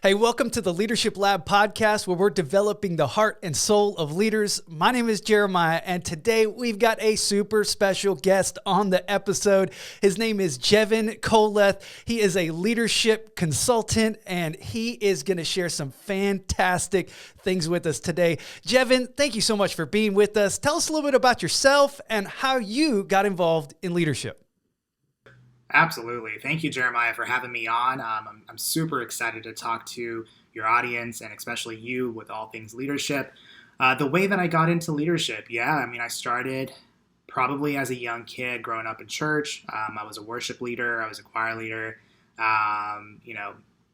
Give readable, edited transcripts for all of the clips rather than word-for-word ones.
Hey, welcome to the Leadership Lab podcast, where we're developing the heart and soul of leaders. My name is Jeremiah, and today we've got a super special guest on the episode. His name is Jevin Koleth. He is a leadership consultant, and he is going to share some fantastic things with us today. Jevin, thank you so much for being with us. Tell us a little bit about yourself and how you got involved in leadership. Absolutely. Thank you, Jeremiah, for having me on. I'm super excited to talk to your audience and especially you with all things leadership. The way that I got into leadership, I started probably as a young kid growing up in church. I was a worship leader. I was a choir leader,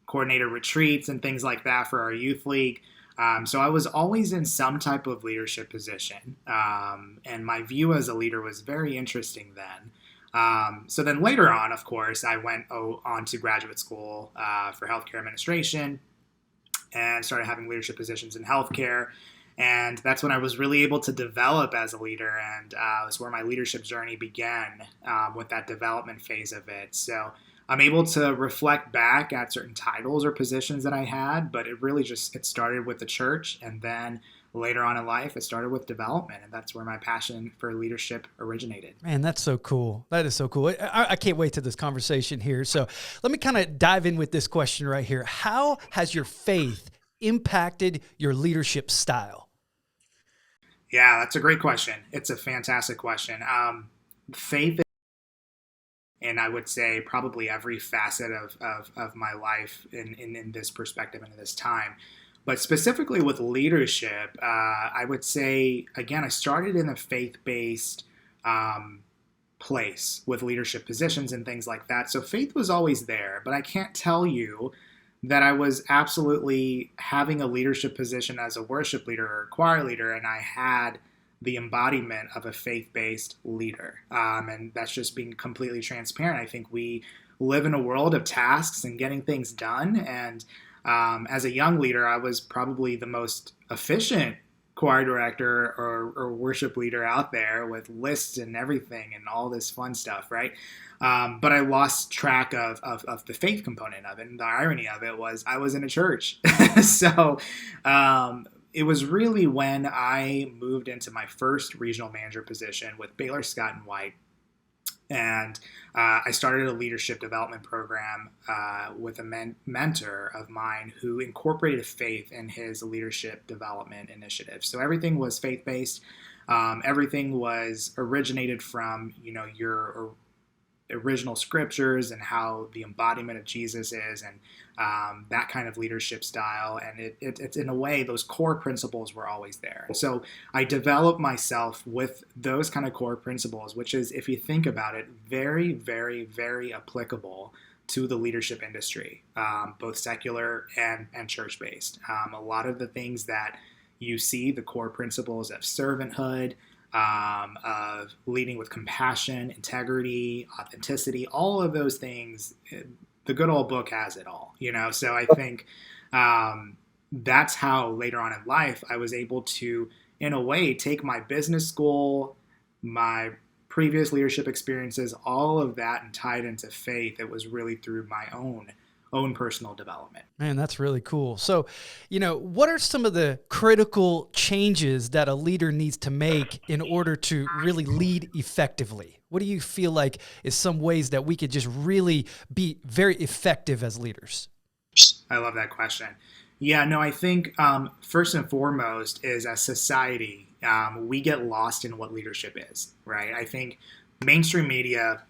coordinated retreats and things like that for our youth league. So I was always in some type of leadership position. And my view as a leader was very interesting then. So then later on, of course, I went on to graduate school for healthcare administration and started having leadership positions in healthcare. And that's when I was really able to develop as a leader. And that's where my leadership journey began with that development phase of it. So I'm able to reflect back at certain titles or positions that I had, but it started with the church, and then later on in life, it started with development, and that's where my passion for leadership originated. Man, that's so cool. That is so cool. I can't wait to this conversation here. So let me kind of dive in with this question right here. How has your faith impacted your leadership style? Yeah, that's a great question. It's a fantastic question. Faith, and I would say probably every facet of my life in this perspective and in this time. But specifically with leadership, I would say, again, I started in a faith-based place with leadership positions and things like that. So faith was always there, but I can't tell you that I was absolutely having a leadership position as a worship leader or a choir leader, and I had the embodiment of a faith-based leader. And that's just being completely transparent. I think we live in a world of tasks and getting things done, and as a young leader, I was probably the most efficient choir director or worship leader out there with lists and everything and all this fun stuff, right? But I lost track of the faith component of it. And the irony of it was I was in a church. So it was really when I moved into my first regional manager position with Baylor Scott and White. And I started a leadership development program with a mentor of mine who incorporated faith in his leadership development initiative. So everything was faith-based. Everything was originated from, your original scriptures and how the embodiment of Jesus is, and that kind of leadership style. And it's in a way, those core principles were always there. So I developed myself with those kind of core principles, which is, if you think about it, very, very, very applicable to the leadership industry, both secular and church-based. A lot of the things that you see, the core principles of servanthood, of leading with compassion, integrity, authenticity, all of those things, the good old book has it all, So I think that's how later on in life I was able to, in a way, take my business school, my previous leadership experiences, all of that, and tie it into faith. It was really through my own personal development. Man, that's really cool. So, what are some of the critical changes that a leader needs to make in order to really lead effectively? What do you feel like is some ways that we could just really be very effective as leaders? I love that question. Yeah, no, I think first and foremost is, as society, we get lost in what leadership is, right? I think mainstream media,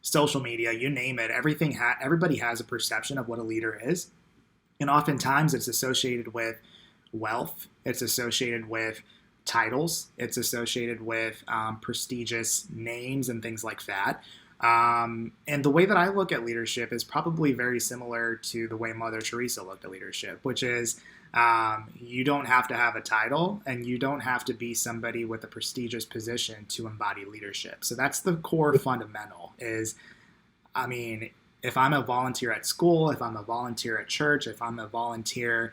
social media, you name it, everybody has a perception of what a leader is. And oftentimes it's associated with wealth. It's associated with titles. It's associated with prestigious names and things like that. And the way that I look at leadership is probably very similar to the way Mother Teresa looked at leadership, which is you don't have to have a title, and you don't have to be somebody with a prestigious position to embody leadership. So that's the core fundamental is, if I'm a volunteer at school, if I'm a volunteer at church, if I'm a volunteer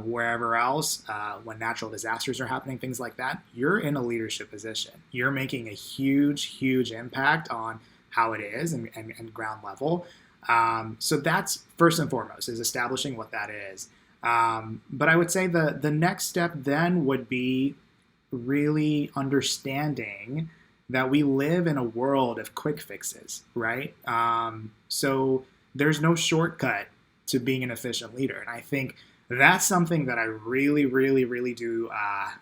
wherever else, when natural disasters are happening, things like that, you're in a leadership position. You're making a huge, huge impact on how it is and ground level. So that's first and foremost, is establishing what that is. But I would say the next step then would be really understanding that we live in a world of quick fixes, right? So there's no shortcut to being an efficient leader. And I think that's something that I really, really, really do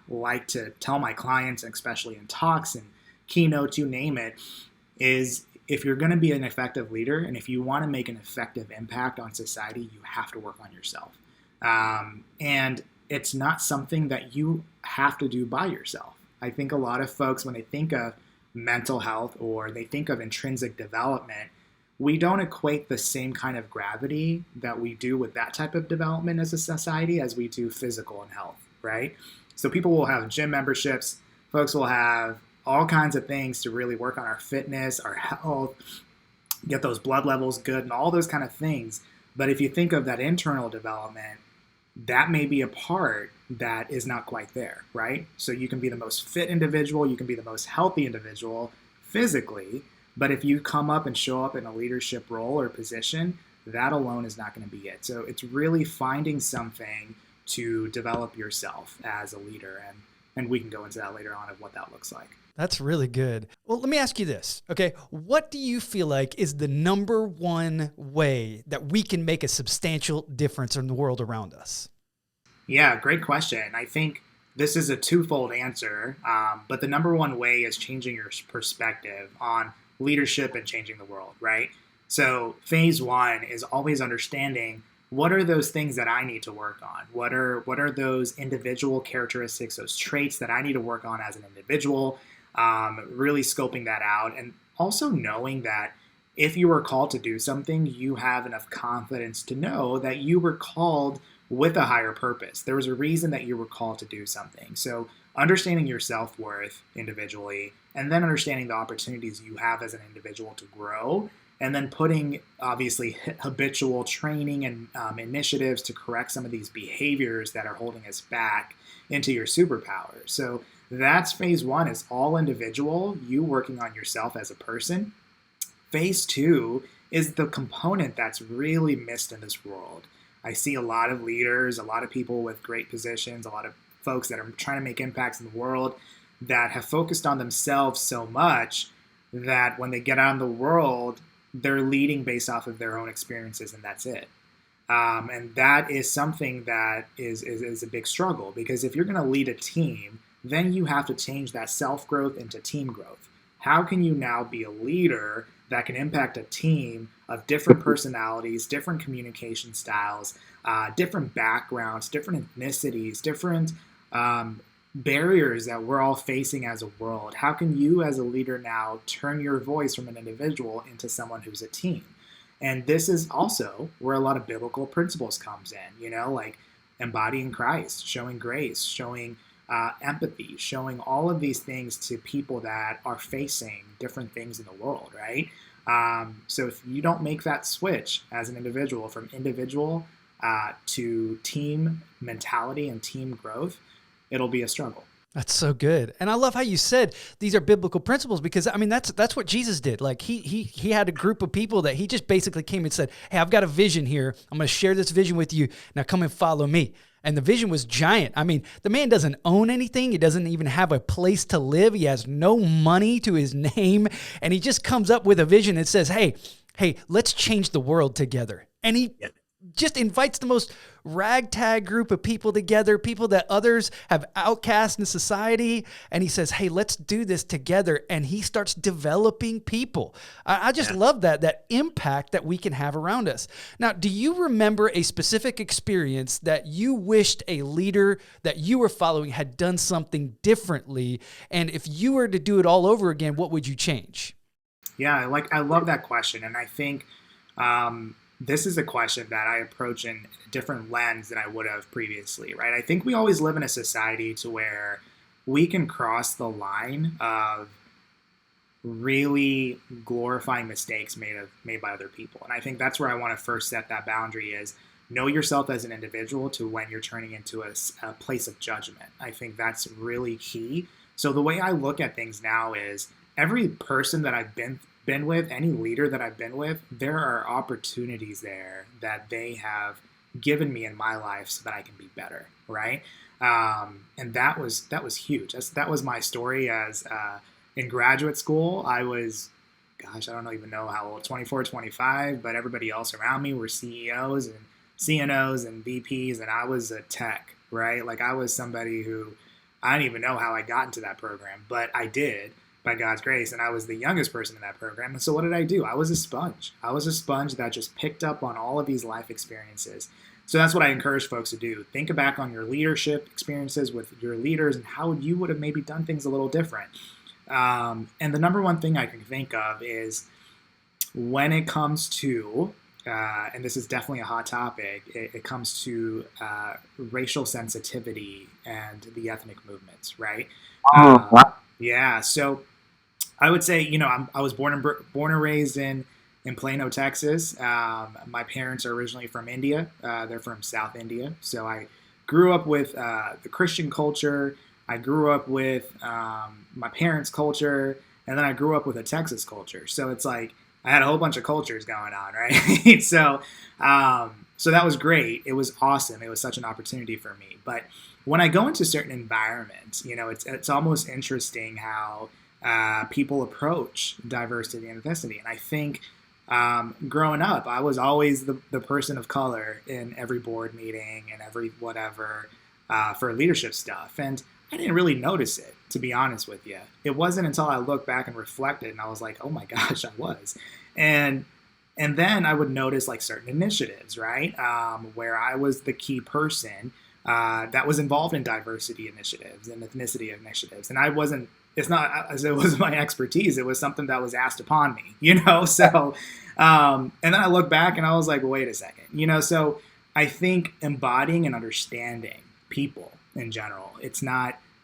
like to tell my clients, especially in talks and keynotes, you name it, is if you're going to be an effective leader and if you want to make an effective impact on society, you have to work on yourself. And it's not something that you have to do by yourself. I think a lot of folks, when they think of mental health or they think of intrinsic development, we don't equate the same kind of gravity that we do with that type of development as a society as we do physical and health, right? So people will have gym memberships, folks will have all kinds of things to really work on our fitness, our health, get those blood levels good and all those kind of things. But if you think of that internal development, that may be a part that is not quite there, right? So you can be the most fit individual, you can be the most healthy individual physically, but if you come up and show up in a leadership role or position, that alone is not going to be it. So it's really finding something to develop yourself as a leader, and we can go into that later on of what that looks like. That's really good. Well, let me ask you this, okay? What do you feel like is the number one way that we can make a substantial difference in the world around us? Yeah, great question. I think this is a twofold answer, but the number one way is changing your perspective on leadership and changing the world, right? So phase one is always understanding what are those things that I need to work on? What are those individual characteristics, those traits that I need to work on as an individual? Really scoping that out, and also knowing that if you were called to do something, you have enough confidence to know that you were called with a higher purpose. There was a reason that you were called to do something. So understanding your self-worth individually, and then understanding the opportunities you have as an individual to grow, and then putting obviously habitual training and initiatives to correct some of these behaviors that are holding us back into your superpower. So that's phase one, is all individual, you working on yourself as a person. Phase two is the component that's really missed in this world. I see a lot of leaders, a lot of people with great positions, a lot of folks that are trying to make impacts in the world that have focused on themselves so much that when they get out in the world, they're leading based off of their own experiences, and that's it. And that is something that is a big struggle, because if you're going to lead a team, then you have to change that self-growth into team growth. How can you now be a leader that can impact a team of different personalities, different communication styles, different backgrounds, different ethnicities, different barriers that we're all facing as a world? How can you as a leader now turn your voice from an individual into someone who's a team? And this is also where a lot of biblical principles comes in, like embodying Christ, showing grace, showing empathy, showing all of these things to people that are facing different things in the world, right? So if you don't make that switch as an individual from individual to team mentality and team growth, it'll be a struggle. That's so good. And I love how you said these are biblical principles, because I mean, that's what Jesus did. Like he had a group of people that he just basically came and said, hey, I've got a vision here. I'm going to share this vision with you. Now come and follow me. And the vision was giant. I mean, the man doesn't own anything. He doesn't even have a place to live. He has no money to his name. And he just comes up with a vision that says, hey, let's change the world together. And he just invites the most ragtag group of people together, people that others have outcast in society. And he says, hey, let's do this together. And he starts developing people. I just love that impact that we can have around us. Now, do you remember a specific experience that you wished a leader that you were following had done something differently? And if you were to do it all over again, what would you change? Yeah, I love that question. And I think, this is a question that I approach in a different lens than I would have previously, right? I think we always live in a society to where we can cross the line of really glorifying mistakes made by other people. And I think that's where I want to first set that boundary, is know yourself as an individual to when you're turning into a place of judgment. I think that's really key. So the way I look at things now is every person that I've been been with, any leader that I've been with, there are opportunities there that they have given me in my life so that I can be better, right? And that was huge. That was my story as in graduate school. I was, gosh, I don't even know how old, 24, 25, but everybody else around me were CEOs and CNOs and VPs, and I was a tech, right? Like I was somebody who, I don't even know how I got into that program, but I did by God's grace, and I was the youngest person in that program. And so what did I do? I was a sponge. I was a sponge that just picked up on all of these life experiences. So that's what I encourage folks to do. Think back on your leadership experiences with your leaders and how you would have maybe done things a little different. And the number one thing I can think of is when it comes to, and this is definitely a hot topic, it comes to racial sensitivity and the ethnic movements, right? Yeah, so I would say, I was born and raised in Plano, Texas. My parents are originally from India. They're from South India. So I grew up with the Christian culture. I grew up with my parents' culture, and then I grew up with a Texas culture. So it's like I had a whole bunch of cultures going on, right? So that was great. It was awesome. It was such an opportunity for me. But when I go into certain environments, it's almost interesting how people approach diversity and ethnicity. And I think growing up, I was always the person of color in every board meeting and every whatever for leadership stuff. And I didn't really notice it, to be honest with you. It wasn't until I looked back and reflected and I was like, oh my gosh, I was. And then I would notice like certain initiatives, right? Where I was the key person that was involved in diversity initiatives and ethnicity initiatives. And it's not as it was my expertise. It was something that was asked upon me, So, and then I look back and I was like, wait a second, So I think embodying and understanding people in general, it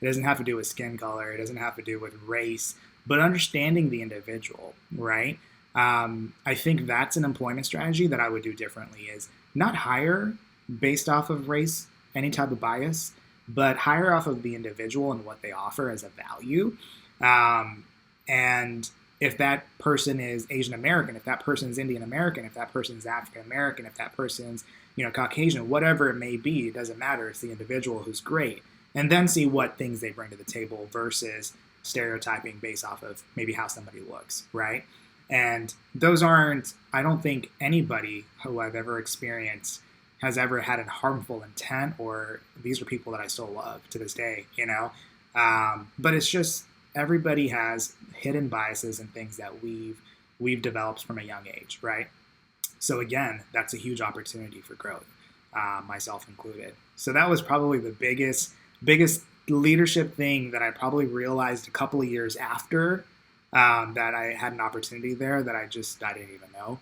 doesn't have to do with skin color. It doesn't have to do with race, but understanding the individual, right? I think that's an employment strategy that I would do differently is not hire based off of race, any type of bias, but hire off of the individual and what they offer as a value. And if that person is Asian American, if that person is Indian American, if that person is African American, if that person's Caucasian, whatever it may be, it doesn't matter. It's the individual who's great. And then see what things they bring to the table versus stereotyping based off of maybe how somebody looks, right? And those aren't, I don't think anybody who I've ever experienced has ever had a harmful intent, or these are people that I still love to this day, But it's just everybody has hidden biases and things that we've developed from a young age, right? So again, that's a huge opportunity for growth, myself included. So that was probably the biggest leadership thing that I probably realized a couple of years after that I had an opportunity there that I didn't even know,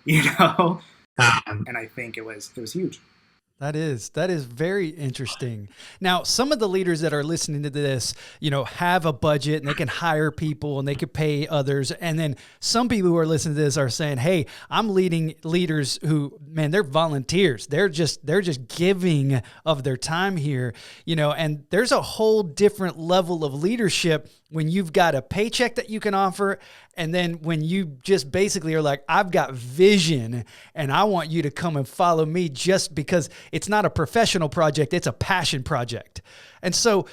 and I think it was huge. That is very interesting. Now, some of the leaders that are listening to this, have a budget and they can hire people and they can pay others. And then some people who are listening to this are saying, hey, I'm leading leaders who, man, they're volunteers. They're just giving of their time here, and there's a whole different level of leadership when you've got a paycheck that you can offer. And then when you just basically are like, I've got vision and I want you to come and follow me just because it's not a professional project, it's a passion project. And so,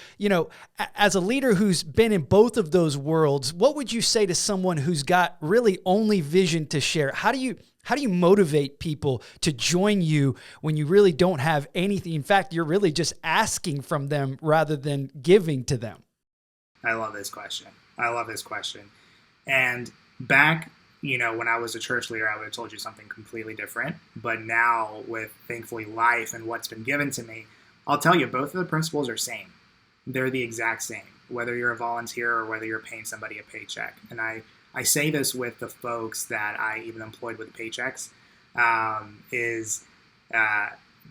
as a leader who's been in both of those worlds, what would you say to someone who's got really only vision to share? How do you motivate people to join you when you really don't have anything? In fact, you're really just asking from them rather than giving to them. I love this question. And back, when I was a church leader, I would have told you something completely different. But now with, thankfully, life and what's been given to me, I'll tell you, both of the principles are same. They're the exact same, whether you're a volunteer or whether you're paying somebody a paycheck. And I say this with the folks that I even employed with paychecks,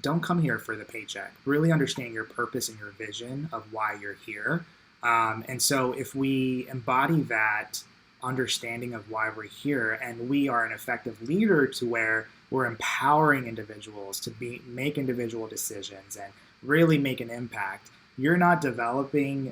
don't come here for the paycheck. Really understand your purpose and your vision of why you're here. And so if we embody that understanding of why we're here, and we are an effective leader to where we're empowering individuals to make individual decisions and really make an impact, you're not developing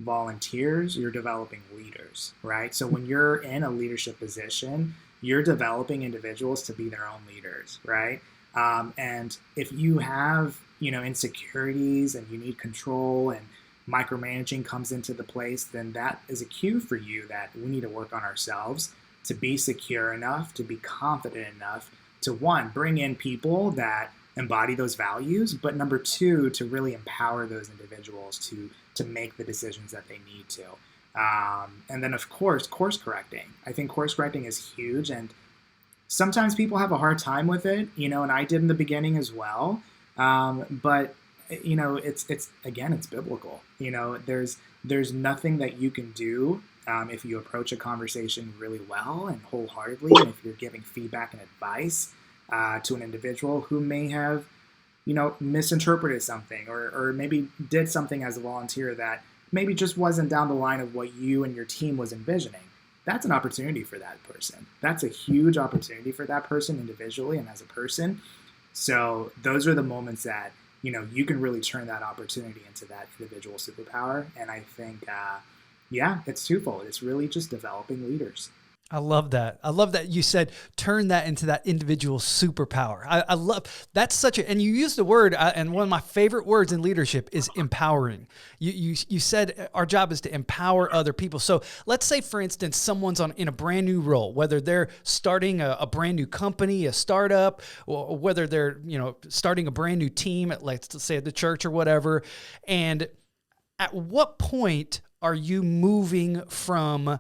volunteers, you're developing leaders, right? So when you're in a leadership position, you're developing individuals to be their own leaders, right? And if you have, insecurities and you need control and micromanaging comes into the place, then that is a cue for you that we need to work on ourselves to be secure enough, to be confident enough to, one, bring in people that embody those values, but number two, to really empower those individuals to make the decisions that they need to. And then, of course, course correcting. I think course correcting is huge, and sometimes people have a hard time with it, and I did in the beginning as well. But it's biblical. There's nothing that you can do if you approach a conversation really well and wholeheartedly, and if you're giving feedback and advice to an individual who may have, misinterpreted something or maybe did something as a volunteer that maybe just wasn't down the line of what you and your team was envisioning. That's an opportunity for that person. That's a huge opportunity for that person individually and as a person. So those are the moments that, you can really turn that opportunity into that individual superpower. And I think, it's twofold. It's really just developing leaders. I love that. I love that you said turn that into that individual superpower. I love that's and you used the word, and one of my favorite words in leadership is empowering. You said our job is to empower other people. So let's say, for instance, someone's in a brand new role, whether they're starting a brand new company, a startup, or whether they're starting a brand new team at, let's say, at the church or whatever. And at what point are you moving from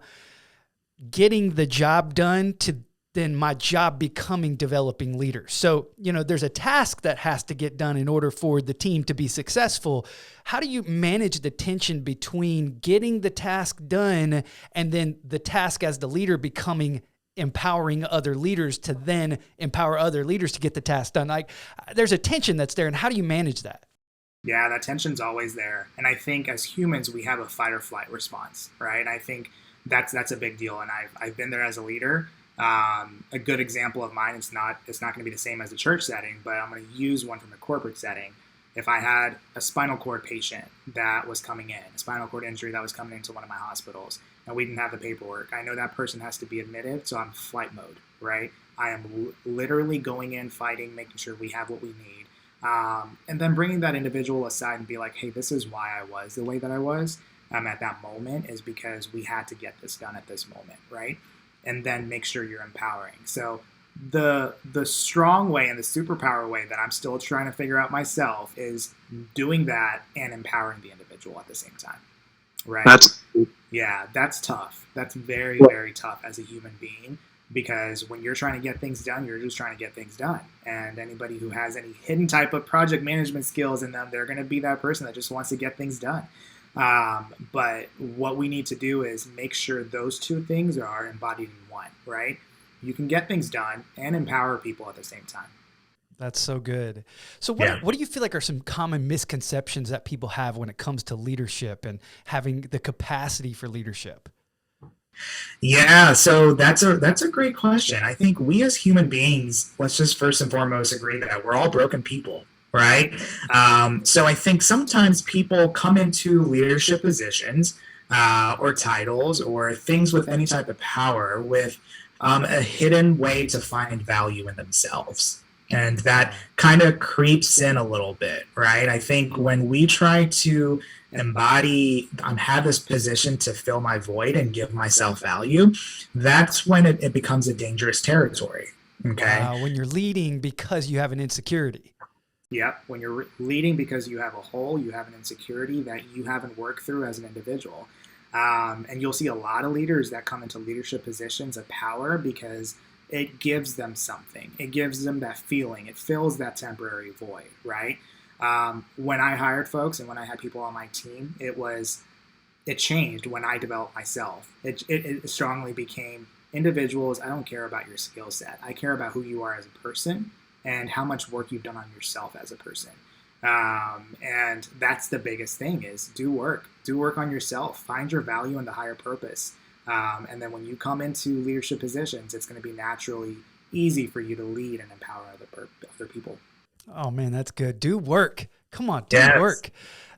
getting the job done to then my job becoming developing leaders? So, there's a task that has to get done in order for the team to be successful. How do you manage the tension between getting the task done and then the task as the leader becoming empowering other leaders to then empower other leaders to get the task done? Like, there's a tension that's there, and how do you manage that? Yeah, that tension's always there. And I think as humans, we have a fight or flight response, right? I think that's a big deal. And I've been there as a leader. A good example of mine, it's not going to be the same as a church setting, but I'm going to use one from a corporate setting. If I had a spinal cord patient that was coming in, a spinal cord injury that was coming into one of my hospitals, and we didn't have the paperwork, I know that person has to be admitted, so I'm flight mode, right? I am literally going in, fighting, making sure we have what we need. And then bringing that individual aside and be like, hey, this is why I was the way that I was at that moment, is because we had to get this done at this moment, right? And then make sure you're empowering. So the strong way and the superpower way that I'm still trying to figure out myself is doing that and empowering the individual at the same time, right? That's tough. That's very, very tough as a human being. Because when you're trying to get things done, you're just trying to get things done. And anybody who has any hidden type of project management skills in them, they're going to be that person that just wants to get things done. But what we need to do is make sure those two things are embodied in one, right? You can get things done and empower people at the same time. That's so good. So what do you feel like are some common misconceptions that people have when it comes to leadership and having the capacity for leadership? Yeah, so that's a great question. I think we as human beings, let's just first and foremost agree that we're all broken people, right? So I think sometimes people come into leadership positions or titles or things with any type of power with a hidden way to find value in themselves. And that kind of creeps in a little bit, right? I think when we try to embody, have this position to fill my void and give myself value, that's when it becomes a dangerous territory. Okay. When you're leading because you have an insecurity. Yep. When you're leading because you have a hole, you have an insecurity that you haven't worked through as an individual. And you'll see a lot of leaders that come into leadership positions of power because it gives them something. It gives them that feeling. It fills that temporary void, right? When I hired folks and when I had people on my team, it changed when I developed myself. It strongly became individuals. I don't care about your skill set. I care about who you are as a person and how much work you've done on yourself as a person. And that's the biggest thing is do work on yourself, find your value in the higher purpose. And then when you come into leadership positions, it's going to be naturally easy for you to lead and empower other people. Oh man, that's good. Do work. Come on, Yes, teamwork.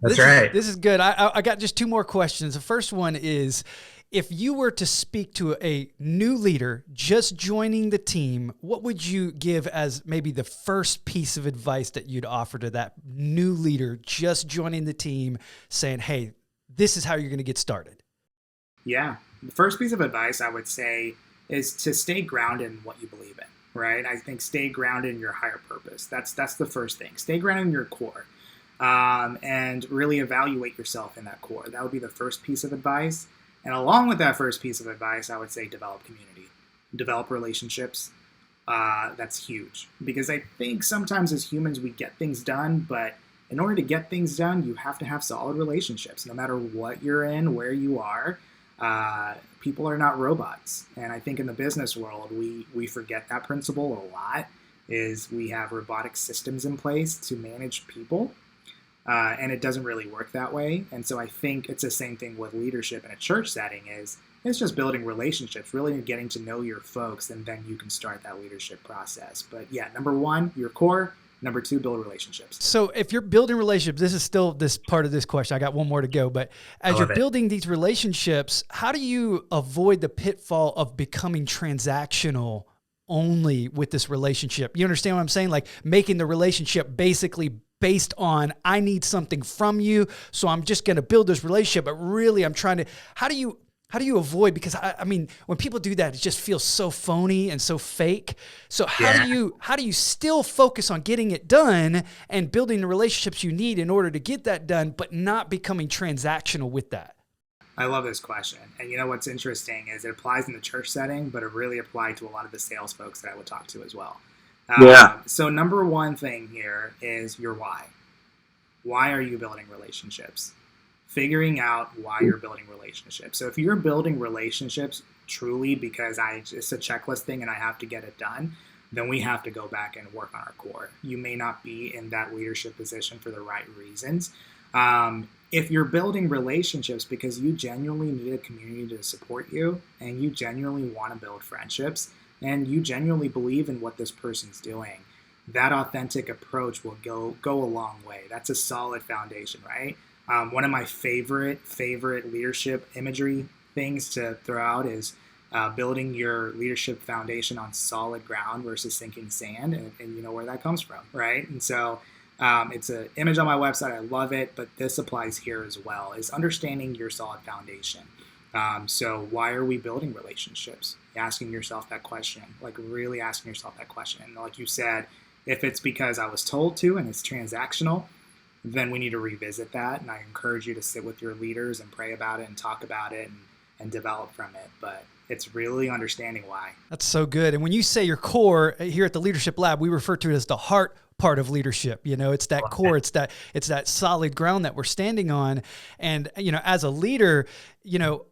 that's right. This is good. I got just two more questions. The first one is, if you were to speak to a new leader just joining the team, what would you give as maybe the first piece of advice that you'd offer to that new leader just joining the team, saying, hey, this is how you're going to get started? Yeah. The first piece of advice I would say is to stay grounded in what you believe in, right? I think stay grounded in your higher purpose. That's the first thing. Stay grounded in your core, and really evaluate yourself in that core. That would be the first piece of advice. And along with that first piece of advice, I would say develop community, develop relationships. That's huge, because I think sometimes as humans we get things done, but in order to get things done, you have to have solid relationships, no matter what you're in, where you are. People are not robots. And I think in the business world, we forget that principle a lot, is we have robotic systems in place to manage people. And it doesn't really work that way. And so I think it's the same thing with leadership in a church setting. It's just building relationships, really getting to know your folks, and then you can start that leadership process. But yeah, number one, your core. Number two, build relationships. So if you're building relationships, this is still this part of this question. I got one more to go, but as you're building these relationships, how do you avoid the pitfall of becoming transactional only with this relationship? You understand what I'm saying? Like making the relationship basically based on, I need something from you, so I'm just going to build this relationship, but really I'm trying to, how do you avoid, because I mean, when people do that, it just feels so phony and so fake. So how do you still focus on getting it done and building the relationships you need in order to get that done, but not becoming transactional with that? I love this question. And you know what's interesting is it applies in the church setting, but it really applied to a lot of the sales folks that I would talk to as well. So number one thing here is your why. Why are you building relationships? Figuring out why you're building relationships. So if you're building relationships truly because it's a checklist thing and I have to get it done, then we have to go back and work on our core. You may not be in that leadership position for the right reasons. If you're building relationships because you genuinely need a community to support you, and you genuinely want to build friendships, and you genuinely believe in what this person's doing, that authentic approach will go a long way. That's a solid foundation, right? One of my favorite leadership imagery things to throw out is building your leadership foundation on solid ground versus sinking sand, and you know where that comes from, right? And so it's an image on my website. I love it, but this applies here as well, is understanding your solid foundation. So why are we building relationships? Asking yourself that question, like really asking yourself that question. And like you said, if it's because I was told to and it's transactional, then we need to revisit that. And I encourage you to sit with your leaders and pray about it and talk about it and develop from it. But it's really understanding why. That's so good. And when you say your core here at the Leadership Lab, we refer to it as the heart part of leadership. You know, it's that core, it's that solid ground that we're standing on. And, you know, as a leader, you know,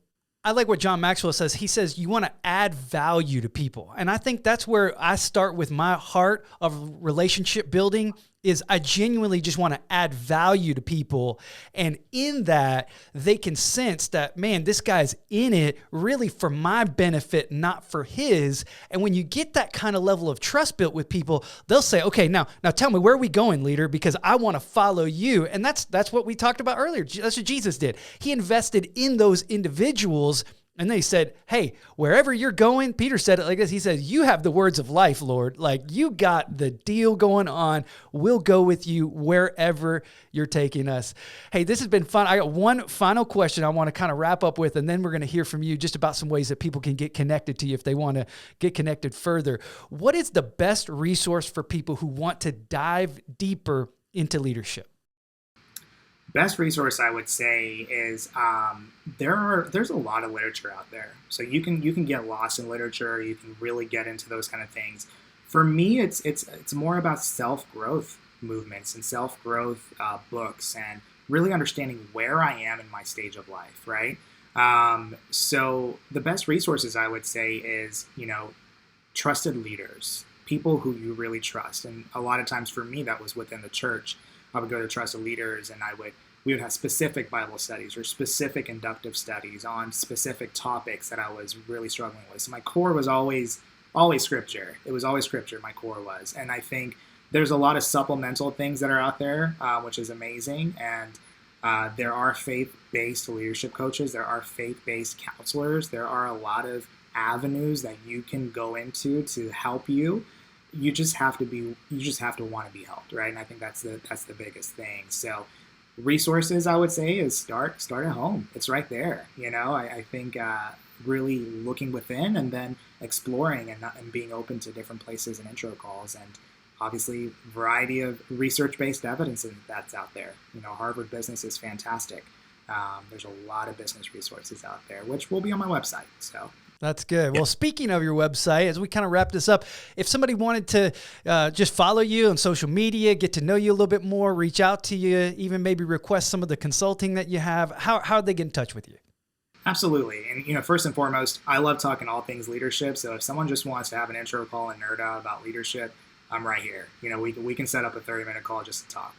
I like what John Maxwell says. He says, you want to add value to people. And I think that's where I start with my heart of relationship building, is I genuinely just want to add value to people. And in that, they can sense that, man, this guy's in it really for my benefit, not for his. And when you get that kind of level of trust built with people, they'll say, okay, now tell me, where are we going, leader? Because I want to follow you. And that's what we talked about earlier. That's what Jesus did. He invested in those individuals. And they said, hey, wherever you're going, Peter said it like this. He said, you have the words of life, Lord. Like, you got the deal going on. We'll go with you wherever you're taking us. Hey, this has been fun. I got one final question I want to kind of wrap up with, and then we're going to hear from you just about some ways that people can get connected to you if they want to get connected further. What is the best resource for people who want to dive deeper into leadership? Best resource I would say is there's a lot of literature out there. So you can get lost in literature. You can really get into those kind of things. For me, it's more about self-growth movements and self-growth books, and really understanding where I am in my stage of life, right? So the best resources I would say is, you know, trusted leaders, people who you really trust. And a lot of times for me, that was within the church. I would go to trusted leaders, and we would have specific Bible studies or specific inductive studies on specific topics that I was really struggling with. So my core was always scripture. It was always scripture, my core was. And I think There's a lot of supplemental things that are out there, which is amazing. And there are faith-based leadership coaches. There are faith-based counselors. There are a lot of avenues that you can go into to help you. You just have to want to be helped, right? And I think that's the biggest thing. So resources, I would say, is start at home. It's right there. I think really looking within and then exploring and being open to different places and intro calls, and obviously variety of research-based evidence that's out there. Harvard Business is fantastic. There's a lot of business resources out there, which will be on my website. So that's good. Well, speaking of your website, as we kind of wrap this up, if somebody wanted to just follow you on social media, get to know you a little bit more, reach out to you, even maybe request some of the consulting that you have, how do they get in touch with you? Absolutely. And, first and foremost, I love talking all things leadership. So if someone just wants to have an intro call and nerd out about leadership, I'm right here. We can set up a 30-minute call just to talk,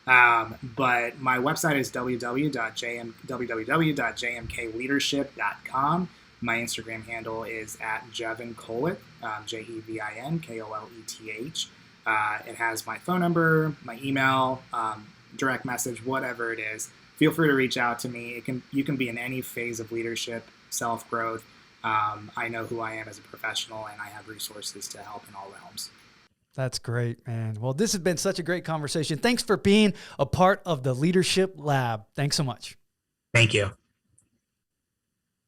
but my website is www.jmkleadership.com. My Instagram handle is at Jevin Koleth, JEVIN KOLETH. It has my phone number, my email, direct message, whatever it is. Feel free to reach out to me. You can be in any phase of leadership, self-growth. I know who I am as a professional, and I have resources to help in all realms. That's great, man. Well, this has been such a great conversation. Thanks for being a part of the Leadership Lab. Thanks so much. Thank you.